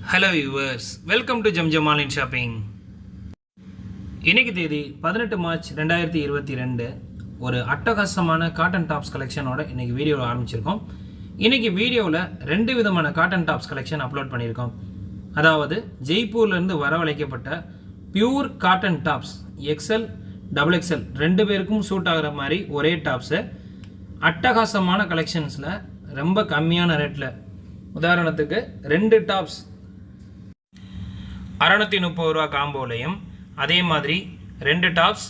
Hello viewers, welcome to Zamzam online shopping. இன்னைக்கு தேதி 18 March 2022. ஒரு அட்டகாசமான காட்டன் டாப்ஸ் கலெக்ஷனோட இன்னைக்கு வீடியோவில் ஆரம்பிச்சிருக்கோம். இன்னைக்கு வீடியோவில் 2 விதமான காட்டன் டாப்ஸ் கலெக்ஷன் அப்லோட் பண்ணியிருக்கோம். அதாவது ஜெய்ப்பூர்லேருந்து வரவழைக்கப்பட்ட pure cotton tops XL double XL 2 பேருக்கும் சூட் ஆகிற மாதிரி ஒரே டாப்ஸு அட்டகாசமான கலெக்ஷன்ஸில் ரொம்ப கம்மியான ரேட்டில். உதாரணத்துக்கு 2 டாப்ஸ் 630 ரூபா காம்போலையும், அதே மாதிரி 2 டாப்ஸ்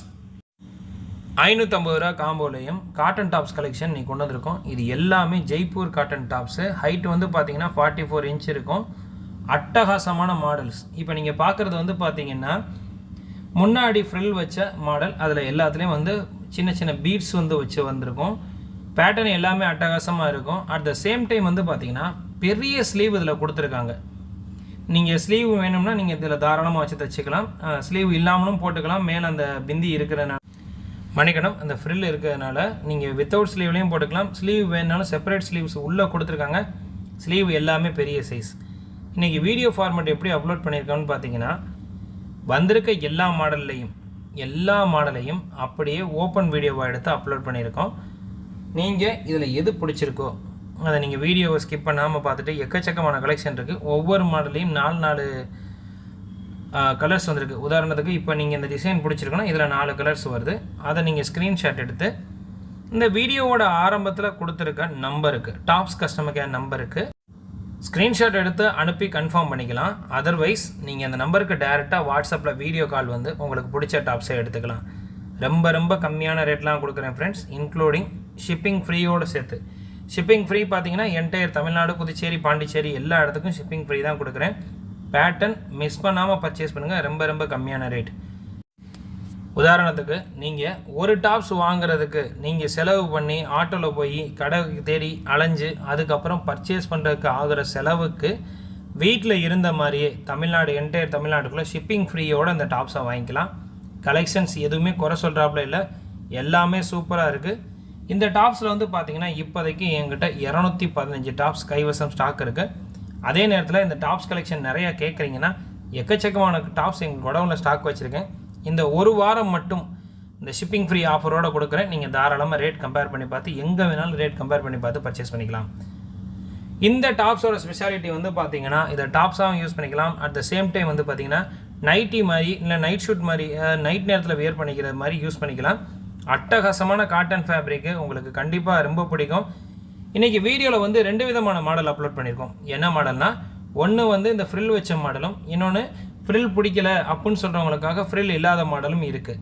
550 ரூபா காம்போலையும் காட்டன் டாப்ஸ் கலெக்ஷன் நீ கொண்டு வந்திருக்கோம். இது எல்லாமே ஜெய்ப்பூர் காட்டன் டாப்ஸு. ஹைட் வந்து பார்த்தீங்கன்னா 44 இன்ச் இருக்கும். அட்டகாசமான மாடல்ஸ். இப்போ நீங்கள் பார்க்குறது வந்து பார்த்தீங்கன்னா முன்னாடி ஃப்ரில் வச்ச மாடல். அதில் எல்லாத்துலேயும் வந்து சின்ன சின்ன பீட்ஸ் வந்து வச்சு வந்திருக்கும். பேட்டர்ன் எல்லாமே அட்டகாசமாக இருக்கும். அட் த சேம் டைம் வந்து பார்த்தீங்கன்னா பெரிய ஸ்லீவ் இதில் கொடுத்துருக்காங்க. நீங்கள் ஸ்லீவ் வேணும்னா நீங்கள் இதில் தாராளமாக வச்சு தைச்சிக்கலாம். ஸ்லீவ் இல்லாமலும் போட்டுக்கலாம். மேலே அந்த பிந்தி இருக்கிறதுனால மணிக்கணும் அந்த ஃப்ரில் இருக்கிறதுனால நீங்கள் வித்தவுட் ஸ்லீவ்லேயும் போட்டுக்கலாம். ஸ்லீவ் வேணுனாலும் செப்பரேட் ஸ்லீவ்ஸ் உள்ளே கொடுத்துருக்காங்க. ஸ்லீவ் எல்லாமே பெரிய சைஸ். இன்றைக்கி வீடியோ ஃபார்மேட் எப்படி அப்லோட் பண்ணியிருக்கோன்னு பார்த்தீங்கன்னா வந்திருக்க எல்லா மாடலையும் அப்படியே ஓப்பன் வீடியோவாக எடுத்து அப்லோட் பண்ணியிருக்கோம். நீங்கள் இதில் எது பிடிச்சிருக்கோ அதை நீங்கள் வீடியோவை ஸ்கிப் பண்ணாமல் பார்த்துட்டு எக்கச்சக்கமான கலெக்ஷன் இருக்குது. ஒவ்வொரு மாடலையும் 4 கலர்ஸ் வந்திருக்கு. உதாரணத்துக்கு இப்போ நீங்கள் இந்த டிசைன் பிடிச்சிருக்கோன்னா இதில் 4 கலர்ஸ் வருது. அதை நீங்கள் ஸ்க்ரீன்ஷாட் எடுத்து இந்த வீடியோவோட ஆரம்பத்தில் கொடுத்துருக்க நம்பருக்கு, டாப்ஸ் கஸ்டமர் கேர் நம்பருக்கு ஸ்க்ரீன்ஷாட் எடுத்து அனுப்பி கன்ஃபார்ம் பண்ணிக்கலாம். அதர்வைஸ் நீங்கள் அந்த நம்பருக்கு டைரெக்டாக வாட்ஸ்அப்பில் வீடியோ கால் வந்து உங்களுக்கு பிடிச்ச டாப்ஸை எடுத்துக்கலாம். ரொம்ப கம்மியான ரேட்லாம் கொடுக்குறேன் ஃப்ரெண்ட்ஸ், இன்க்ளூடிங் ஷிப்பிங் ஃப்ரீயோடு சேர்த்து. ஷிப்பிங் ஃப்ரீ பார்த்தீங்கன்னா என்டையர் தமிழ்நாடு, புதுச்சேரி, பாண்டிச்சேரி எல்லா இடத்துக்கும் ஷிப்பிங் ஃப்ரீ தான் கொடுக்குறேன். பேட்டர்ன் மிஸ் பண்ணாமல் பர்ச்சேஸ் பண்ணுங்கள். ரொம்ப கம்மியான ரேட். உதாரணத்துக்கு நீங்கள் ஒரு டாப்ஸ் வாங்குறதுக்கு நீங்கள் செலவு பண்ணி ஆட்டோவில் போய் கடை தேடி அலைஞ்சு அதுக்கப்புறம் பர்ச்சேஸ் பண்ணுறதுக்கு ஆகிற செலவுக்கு வீட்டில் இருந்த மாதிரியே என்டையர் தமிழ்நாட்டுக்குள்ளே ஷிப்பிங் ஃப்ரீயோடு அந்த டாப்ஸை வாங்கிக்கலாம். கலெக்ஷன்ஸ் எதுவுமே குறை சொல்கிறாப்புல இல்லை, எல்லாமே சூப்பராக இருக்குது. இந்த டாப்ஸில் வந்து பார்த்தீங்கன்னா இப்போதைக்கு என்கிட்ட 215 டாப்ஸ் கைவசம் ஸ்டாக் இருக்குது. அதே நேரத்தில் இந்த டாப்ஸ் கலெக்ஷன் நிறையா கேட்குறீங்கன்னா எக்கச்சக்கமான டாப்ஸ் எங்கள் குடவுனில் ஸ்டாக் வச்சுருக்கேன். இந்த ஒரு வாரம் மட்டும் இந்த ஷிப்பிங் ஃப்ரீ ஆஃபரோடு கொடுக்குறேன். நீங்கள் தாராளமாக ரேட் கம்பேர் பண்ணி பார்த்து எங்கே வேணாலும் ரேட் கம்பேர் பண்ணி பார்த்து பர்ச்சேஸ் பண்ணிக்கலாம். இந்த டாப்ஸோட ஸ்பெஷாலிட்டி வந்து பார்த்தீங்கன்னா இதை டாப்ஸாகவும் யூஸ் பண்ணிக்கலாம். அட் த சேம் டைம் வந்து பார்த்தீங்கன்னா நைட்டி மாதிரி இல்லை நைட் ஷூட் மாதிரி நைட் நேரத்தில் வியர் பண்ணிக்கிற மாதிரி யூஸ் பண்ணிக்கலாம். அட்டகாசமான காட்டன் ஃபேப்ரிக்கு உங்களுக்கு கண்டிப்பாக ரொம்ப பிடிக்கும். இன்றைக்கி வீடியோவில் வந்து 2 விதமான மாடல் அப்லோட் பண்ணியிருக்கோம். என்ன மாடல்னால், ஒன்று வந்து இந்த ஃப்ரில் வச்ச மாடலும், இன்னொன்று ஃப்ரில் பிடிக்கல அப்படின்னு சொல்கிறவங்களுக்காக ஃப்ரில் இல்லாத மாடலும் இருக்குது.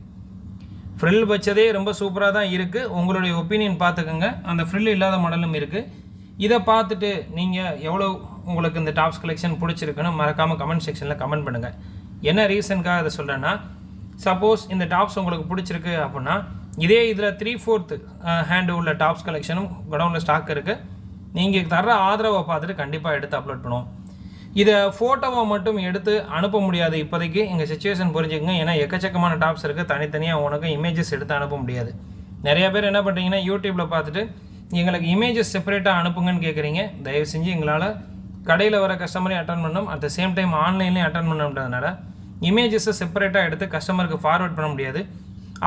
ஃப்ரில் வச்சதே ரொம்ப சூப்பராக தான் இருக்குது. உங்களுடைய ஒப்பீனியன் பார்த்துக்கோங்க. அந்த ஃப்ரில் இல்லாத மாடலும் இருக்குது. இதை பார்த்துட்டு நீங்கள் எவ்வளோ உங்களுக்கு இந்த டாப்ஸ் கலெக்ஷன் பிடிச்சிருக்குன்னு மறக்காமல் கமெண்ட் செக்ஷனில் கமெண்ட் பண்ணுங்கள். என்ன ரீசனுக்காக அதை சொல்கிறேன்னா, சப்போஸ் இந்த டாப்ஸ் உங்களுக்கு பிடிச்சிருக்கு அப்படின்னா இதே இதில் 3/4 ஹேண்டு உள்ள டாப்ஸ் கலெக்ஷனும் குடவுனில் ஸ்டாக் இருக்குது. நீங்கள் தர்ற ஆதரவை பார்த்துட்டு கண்டிப்பாக எடுத்து அப்லோட் பண்ணுவோம். இதை ஃபோட்டோவை மட்டும் எடுத்து அனுப்ப முடியாது இப்போதைக்கு. எங்கள் சிச்சுவேஷன் புரிஞ்சுக்கங்க. ஏன்னா எக்கச்சக்கமான டாப்ஸ் இருக்குது. தனித்தனியாக உனக்கு இமேஜஸ் எடுத்து அனுப்ப முடியாது. நிறையா பேர் என்ன பண்ணுறீங்கன்னா யூடியூப்பில் பார்த்துட்டு எங்களுக்கு இமேஜஸ் செப்பரேட்டாக அனுப்புங்கன்னு கேட்குறீங்க. தயவு செஞ்சு எங்களால் கடையில் வர கஸ்டமரையும் அட்டன் பண்ணணும், அட் த சேம் டைம் ஆன்லைன்லேயும் அட்டன் பண்ணணுன்றதுனால இமேஜஸை செப்பரேட்டாக எடுத்து கஸ்டமருக்கு ஃபார்வர்ட் பண்ண முடியாது.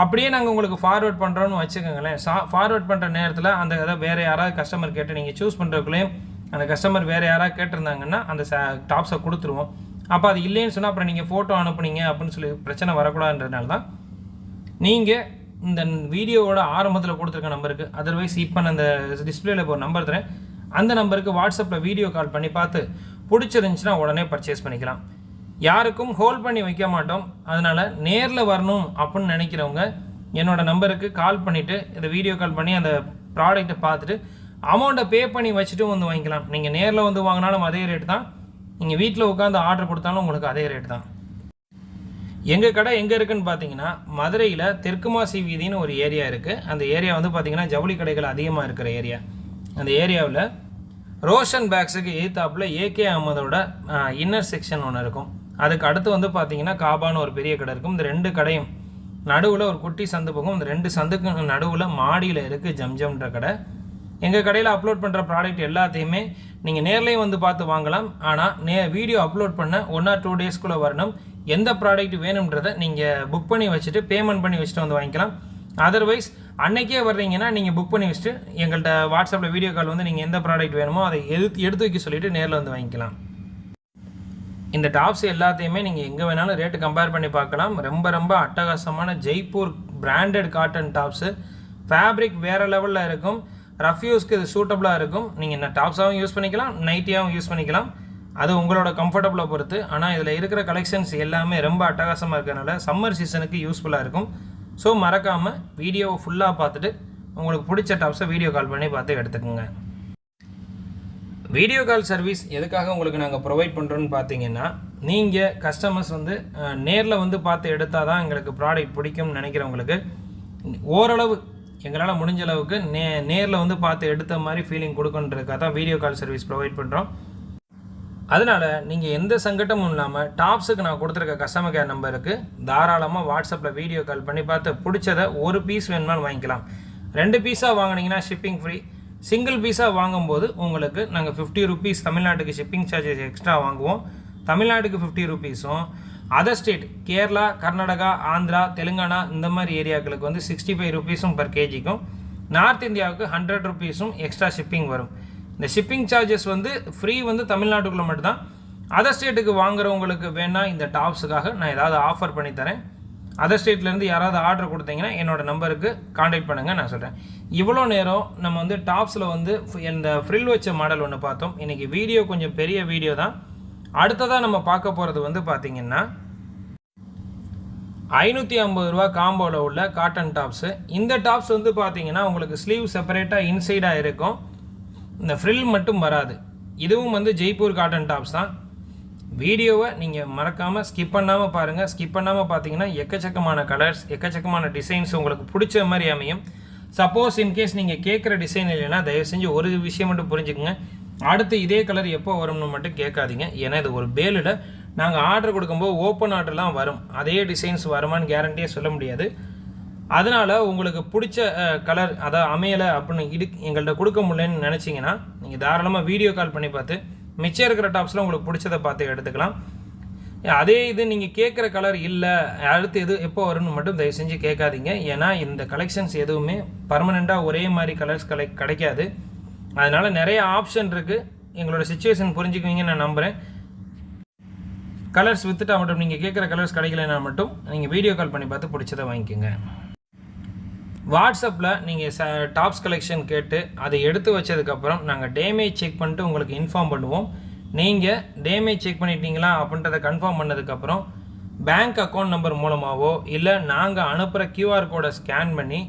அப்படியே நாங்கள் உங்களுக்கு ஃபார்வர்ட் பண்ணுறோன்னு வச்சுக்கோங்களேன். ஃபார்வர்ட் பண்ணுற நேரத்தில் அந்த இதை வேறு யாராவது கஸ்டமர் கேட்டு நீங்கள் சூஸ் பண்ணுறதுக்குள்ளேயும் அந்த கஸ்டமர் வேறு யாராவது கேட்டிருந்தாங்கன்னா அந்த டாப்ஸை கொடுத்துருவோம். அப்போ அது இல்லைன்னு சொன்னால் அப்புறம் நீங்கள் ஃபோட்டோ அனுப்புனீங்க அப்படின்னு சொல்லி பிரச்சனை வரக்கூடாதுன்றதுனால தான் நீங்கள் இந்த வீடியோவோட ஆரம்பத்தில் கொடுத்துருக்க நம்பருக்கு, அதர்வைஸ் இப்போ நான் அந்த டிஸ்பிளேல இப்போ ஒரு நம்பர் தரேன், அந்த நம்பருக்கு வாட்ஸ்அப்பில் வீடியோ கால் பண்ணி பார்த்து பிடிச்சிருந்துச்சுன்னா உடனே பர்ச்சேஸ் பண்ணிக்கலாம். யாருக்கும் ஹோல்ட் பண்ணி வைக்க மாட்டோம். அதனால் நேரில் வரணும் அப்படின்னு நினைக்கிறவங்க என்னோடய நம்பருக்கு கால் பண்ணிவிட்டு இந்த வீடியோ கால் பண்ணி அந்த ப்ராடக்ட்டை பார்த்துட்டு அமௌண்ட்டை பே பண்ணி வச்சுட்டு வந்து வாங்கிக்கலாம். நீங்கள் நேரில் வந்து வாங்கினாலும் அதே ரேட் தான், நீங்கள் வீட்டில் உட்காந்து ஆர்டர் கொடுத்தாலும் உங்களுக்கு அதே ரேட் தான். எங்கள் கடை எங்கே இருக்குதுன்னு பார்த்தீங்கன்னா மதுரையில் தெற்குமாசி வீதின்னு ஒரு ஏரியா இருக்குது. அந்த ஏரியா வந்து பார்த்திங்கன்னா ஜவுளி கடைகள் அதிகமாக இருக்கிற ஏரியா. அந்த ஏரியாவில் ரோஷன் பேக்ஸுக்கு எதிர்த்தாப்பில் ஏகே அஹமதோட இன்னர் செக்ஷன் ஒன்று இருக்கும். அதுக்கு அடுத்து வந்து பார்த்தீங்கன்னா காபான்னு ஒரு பெரிய கடை இருக்கும். இந்த 2 கடையும் நடுவில் ஒரு குட்டி சந்து போகும். இந்த 2 சந்துக்கு நடுவில் மாடியில் இருக்குது ஜம்ஜம்ன்ற கடை. எங்கள் கடையில் அப்லோட் பண்ணுற ப்ராடக்ட் எல்லாத்தையுமே நீங்கள் நேர்லேயும் வந்து பார்த்து வாங்கலாம். ஆனால் வீடியோ அப்லோட் பண்ண 1 or 2 டேஸ்க்குள்ளே வரணும். எந்த ப்ராடக்ட் வேணுன்றதை நீங்கள் புக் பண்ணி வச்சுட்டு பேமெண்ட் பண்ணி வச்சுட்டு வந்து வாங்கிக்கலாம். அதர்வைஸ் அன்னைக்கே வர்றீங்கன்னா நீங்கள் புக் பண்ணி வச்சுட்டு எங்கள்கிட்ட வாட்ஸ்அப்பில் வீடியோ கால் வந்து நீங்கள் எந்த ப்ராடக்ட் வேணுமோ அதை எடுத்து வைக்க சொல்லிவிட்டு நேரில் வந்து வாங்கிக்கலாம். இந்த டாப்ஸ் எல்லாத்தையுமே நீங்கள் எங்கே வேணாலும் ரேட்டு கம்பேர் பண்ணி பார்க்கலாம். ரொம்ப அட்டகாசமான Jaipur branded cotton tops. Fabric வேறு லெவலில் இருக்கும். ரஃப் யூஸ்க்கு இது சூட்டபுளாக இருக்கும். நீங்கள் என்ன டாப்ஸாகவும் யூஸ் பண்ணிக்கலாம், நைட்டியாகவும் யூஸ் பண்ணிக்கலாம். அது உங்களோட கம்ஃபர்டபுளை பொறுத்து. ஆனால் இதில் இருக்கிற கலெக்ஷன்ஸ் எல்லாமே ரொம்ப அட்டகாசமாக இருக்கிறனால சம்மர் சீசனுக்கு யூஸ்ஃபுல்லாக இருக்கும். ஸோ மறக்காமல் வீடியோவை ஃபுல்லாக பார்த்துட்டு உங்களுக்கு பிடிச்ச டாப்ஸை வீடியோ கால் பண்ணி பார்த்து எடுத்துக்கோங்க. வீடியோ கால் சர்வீஸ் எதுக்காக உங்களுக்கு நாங்கள் ப்ரொவைட் பண்ணுறோன்னு பார்த்தீங்கன்னா, நீங்கள் கஸ்டமர்ஸ் வந்து நேரில் வந்து பார்த்து எடுத்தால் தான் எங்களுக்கு ப்ராடக்ட் பிடிக்கும்னு நினைக்கிறவங்களுக்கு ஓரளவு எங்களால் முடிஞ்ச அளவுக்கு நேரில் வந்து பார்த்து எடுத்த மாதிரி ஃபீலிங் கொடுக்கணுன்றதுக்காக தான் வீடியோ கால் சர்வீஸ் ப்ரொவைட் பண்ணுறோம். அதனால் நீங்கள் எந்த சங்கட்டமும் இல்லாமல் டாப்ஸுக்கு நான் கொடுத்துருக்க கஸ்டமர் கேர் நம்பருக்கு தாராளமாக வாட்ஸ்அப்பில் வீடியோ கால் பண்ணி பார்த்து பிடிச்சதை ஒரு பீஸ் வேணுமாலும் வாங்கிக்கலாம். 2 பீஸாக வாங்கினீங்கன்னா ஷிப்பிங் ஃப்ரீ. சிங்கிள் பீஸாக வாங்கும்போது உங்களுக்கு நாங்கள் 50 rupees தமிழ்நாட்டுக்கு ஷிப்பிங் சார்ஜஸ் எக்ஸ்ட்ரா வாங்குவோம். தமிழ்நாட்டுக்கு 50 rupeesம், அதர் ஸ்டேட் கேரளா, கர்நாடகா, ஆந்திரா, தெலுங்கானா இந்த மாதிரி ஏரியாக்களுக்கு வந்து 65 rupeesம் per kgக்கும், நார்த் இந்தியாவுக்கு 100 rupeesம் எக்ஸ்ட்ரா ஷிப்பிங் வரும். இந்த ஷிப்பிங் சார்ஜஸ் வந்து ஃப்ரீ வந்து தமிழ்நாட்டுக்குள்ளே மட்டும்தான். அதர் ஸ்டேட்டுக்கு வாங்குறவங்களுக்கு வேணால் இந்த டாப்ஸுக்காக நான் ஏதாவது ஆஃபர் பண்ணி தரேன். அதர் ஸ்டேட்லேருந்து யாராவது ஆர்டர் கொடுத்தீங்கன்னா என்னோடய நம்பருக்கு காண்டாக்ட் பண்ணுங்கள், நான் சொல்கிறேன். இவ்வளோ நேரம் நம்ம வந்து டாப்ஸில் வந்து இந்த ஃப்ரில் வச்ச மாடல் ஒன்று பார்த்தோம். இன்றைக்கி வீடியோ கொஞ்சம் பெரிய வீடியோ தான். அடுத்ததாக நம்ம பார்க்க போகிறது வந்து பார்த்திங்கன்னா 550 ரூபா காம்போவில் உள்ள காட்டன் டாப்ஸு. இந்த டாப்ஸ் வந்து பார்த்திங்கன்னா உங்களுக்கு ஸ்லீவ் செப்பரேட்டாக இன்சைடாக இருக்கும். இந்த ஃப்ரில் மட்டும் வராது. இதுவும் வந்து ஜெய்ப்பூர் காட்டன் டாப்ஸ் தான். வீடியோவை நீங்கள் மறக்காமல் ஸ்கிப் பண்ணாமல் பாருங்கள். ஸ்கிப் பண்ணாமல் பார்த்தீங்கன்னா எக்கச்சக்கமான கலர்ஸ், எக்கச்சக்கமான டிசைன்ஸ் உங்களுக்கு பிடிச்ச மாதிரி அமையும். சப்போஸ் இன்கேஸ் நீங்கள் கேட்குற டிசைன் இல்லைன்னா தயவு செஞ்சு ஒரு விஷயம் மட்டும் புரிஞ்சுக்குங்க. அடுத்து இதே கலர் எப்போ வரும்னு மட்டும் கேட்காதீங்க. ஏன்னா இது ஒரு பேலில் நாங்கள் ஆர்டர் கொடுக்கும்போது ஓப்பன் ஆர்டர்லாம் வரும். அதே டிசைன்ஸ் வருமானு கேரண்டியாக சொல்ல முடியாது. அதனால் உங்களுக்கு பிடிச்ச கலர் அதை அமையலை அப்படின்னு எங்கள்கிட்ட கொடுக்க முடியலன்னு நினச்சிங்கன்னா நீங்கள் தாராளமாக வீடியோ கால் பண்ணி பார்த்து மிச்சம் இருக்கிற டாப்ஸில் உங்களுக்கு பிடிச்சதை பார்த்து எடுத்துக்கலாம். அதே இது நீங்கள் கேட்குற கலர் இல்லை, அடுத்து எது எப்போ வரும்னு மட்டும் தயவு செஞ்சு கேட்காதீங்க. ஏன்னா இந்த கலெக்ஷன்ஸ் எதுவுமே பர்மனெண்ட்டாக ஒரே மாதிரி கலர்ஸ் கிடைக்காது. அதனால் நிறைய ஆப்ஷன் இருக்குது. எங்களோட சிச்சுவேஷன் புரிஞ்சுக்குவீங்கன்னு நான் நம்புகிறேன். கலர்ஸ் வித்துட்டா மட்டும் நீங்கள் கேட்குற கலர்ஸ் கிடைக்கலன்னா மட்டும் நீங்கள் வீடியோ கால் பண்ணி பார்த்து பிடிச்சதை வாங்கிக்கோங்க. வாட்ஸ்அப்பில் நீங்கள் டாப்ஸ் கலெக்ஷன் கேட்டு அதை எடுத்து வச்சதுக்கப்புறம் நாங்கள் டேமேஜ் செக் பண்ணிட்டு உங்களுக்கு இன்ஃபார்ம் பண்ணுவோம். நீங்கள் டேமேஜ் செக் பண்ணிட்டீங்களா அப்படின்றத கன்ஃபார்ம் பண்ணதுக்கப்புறம் பேங்க் அக்கௌண்ட் நம்பர் மூலமாகவோ இல்லை நாங்கள் அனுப்புகிற QR கோடை ஸ்கேன் பண்ணி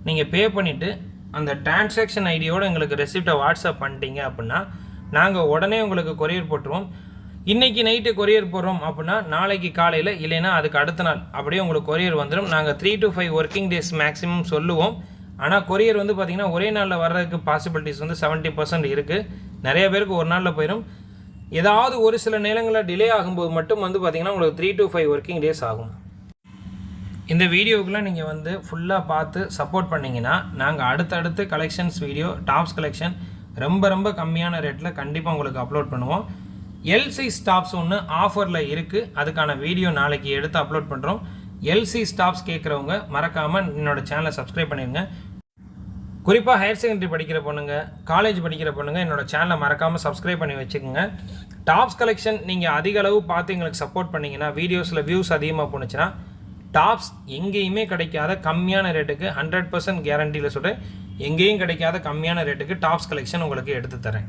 நீங்கள் பே பண்ணிவிட்டு அந்த டிரான்சாக்ஷன் ஐடியோடு எங்களுக்கு ரெசிப்டை வாட்ஸ்அப் பண்ணிட்டீங்க அப்படின்னா நாங்கள் உடனே உங்களுக்கு கொரியர் போட்டுருவோம். இன்றைக்கி நைட்டு கொரியர் போடுறோம் அப்படின்னா நாளைக்கு காலையில், இல்லைன்னா அதுக்கு அடுத்த நாள் அப்படியே உங்களுக்கு கொரியர் வந்துடும். நாங்கள் 3 to 5 ஒர்க்கிங் டேஸ் மேக்ஸிமம் சொல்லுவோம். ஆனால் கொரியர் வந்து பார்த்திங்கன்னா ஒரே நாளில் வர்றதுக்கு பாசிபிலிட்டிஸ் வந்து 70% இருக்குது. நிறைய பேருக்கு ஒரு நாளில் போயிடும். ஏதாவது ஒரு சில நேரங்களில் டிலே ஆகும்போது மட்டும் வந்து பார்த்திங்கன்னா உங்களுக்கு 3 to 5 ஒர்க்கிங் டேஸ் ஆகும். இந்த வீடியோக்குள்ளே நீங்கள் வந்து ஃபுல்லாக பார்த்து சப்போர்ட் பண்ணிங்கன்னா நாங்கள் அடுத்தடுத்து கலெக்ஷன்ஸ் வீடியோ டாப்ஸ் கலெக்ஷன் ரொம்ப கம்மியான ரேட்டில் கண்டிப்பாக உங்களுக்கு அப்லோட் பண்ணுவோம். எல்சி ஸ்டாப்ஸ் ஒன்று ஆஃபரில் இருக்குது. அதுக்கான வீடியோ நாளைக்கு எடுத்து அப்லோட் பண்ணுறோம். எல்சி ஸ்டாப்ஸ் கேட்குறவங்க மறக்காமல் என்னோடய சேனலை சப்ஸ்கிரைப் பண்ணிடுங்க. குறிப்பாக ஹையர் செகண்டரி படிக்கிற பொண்ணுங்க, காலேஜ் படிக்கிற பொண்ணுங்க என்னோடய சேனலை மறக்காமல் சப்ஸ்கிரைப் பண்ணி வச்சுக்கோங்க. டாப்ஸ் கலெக்ஷன் நீங்கள் அதிக அளவு பார்த்து எங்களுக்கு சப்போர்ட் பண்ணிங்கன்னா, வீடியோஸில் வியூஸ் அதிகமாக போணுச்சுன்னா டாப்ஸ் எங்கேயுமே கிடைக்காத கம்மியான ரேட்டுக்கு 100% கேரண்டியில் சொல்கிறேன், எங்கேயும் கிடைக்காத கம்மியான ரேட்டுக்கு டாப்ஸ் கலெக்ஷன் உங்களுக்கு எடுத்து தரேன்.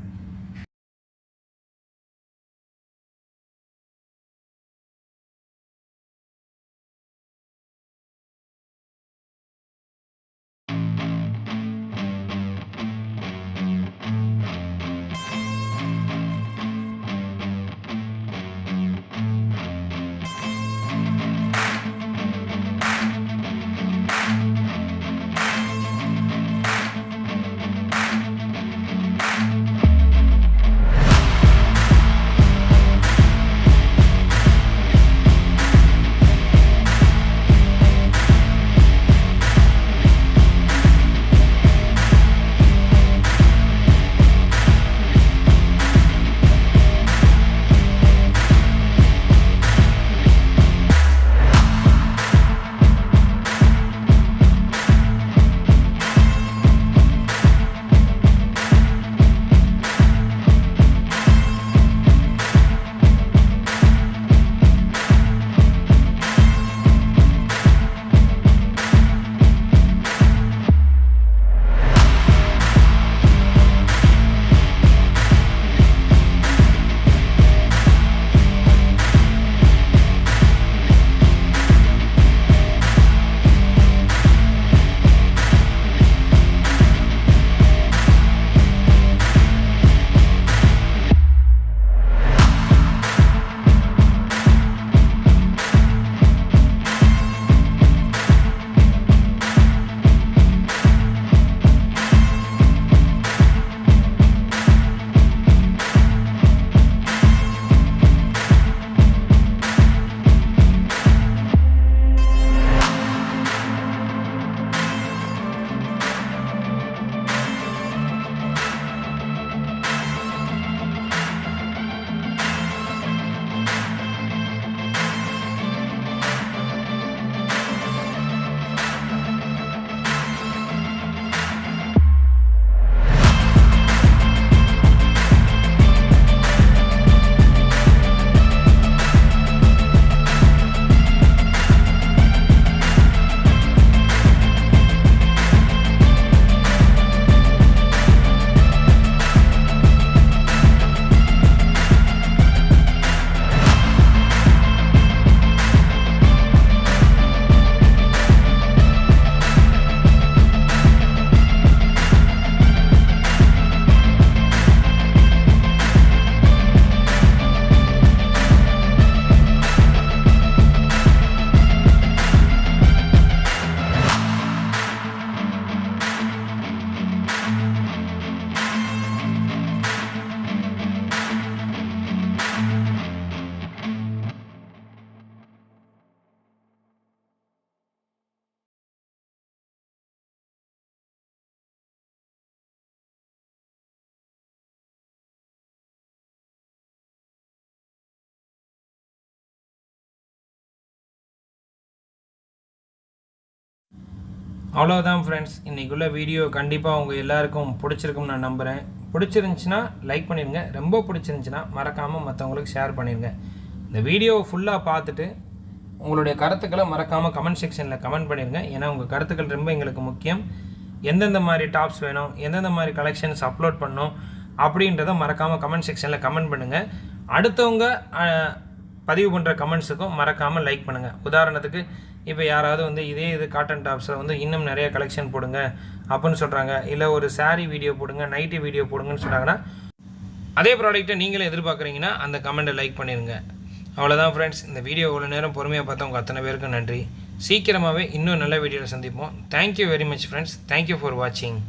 அவ்வளோதான் ஃப்ரெண்ட்ஸ், இன்றைக்குள்ள வீடியோ கண்டிப்பாக உங்கள் எல்லாருக்கும் பிடிச்சிருக்கும்னு நான் நம்புகிறேன். பிடிச்சிருந்துச்சின்னா லைக் பண்ணிடுங்க, ரொம்ப பிடிச்சிருந்துச்சின்னா மறக்காமல் மற்றவங்களுக்கு ஷேர் பண்ணிடுங்க. இந்த வீடியோவை ஃபுல்லாக பார்த்துட்டு உங்களுடைய கருத்துக்களை மறக்காமல் கமெண்ட் செக்ஷனில் கமெண்ட் பண்ணிடுங்க. ஏன்னா உங்கள் கருத்துக்கள் ரொம்ப எங்களுக்கு முக்கியம். எந்தெந்த மாதிரி டாப்ஸ் வேணும், எந்தெந்த மாதிரி கலெக்ஷன்ஸ் அப்லோட் பண்ணணும் அப்படின்றத மறக்காமல் கமெண்ட் செக்ஷனில் கமெண்ட் பண்ணுங்கள். அடுத்தவங்க பதிவு பண்ணுற கமெண்ட்ஸுக்கும் மறக்காமல் லைக் பண்ணுங்கள். உதாரணத்துக்கு இப்போ யாராவது வந்து இது காட்டன் டாப்ஸில் வந்து இன்னும் நிறைய கலெக்ஷன் போடுங்க அப்படின்னு சொல்கிறாங்க, இல்லை ஒரு saree வீடியோ போடுங்க, நைட்டி வீடியோ போடுங்கன்னு சொல்கிறாங்கன்னா அதே ப்ராடக்ட்டை நீங்களும் எதிர்பார்க்குறீங்கன்னா அந்த கமெண்ட்டை லைக் பண்ணிடுங்க. அவ்வளோதான் ஃப்ரெண்ட்ஸ், இந்த வீடியோ இவ்வளோ நேரம் பொறுமையாக பார்த்தா உங்கள் அத்தனை பேருக்கும் நன்றி. சீக்கிரமாகவே இன்னும் நல்ல வீடியோவில் சந்திப்போம். Thank you very much friends. Thank you for வாட்சிங்.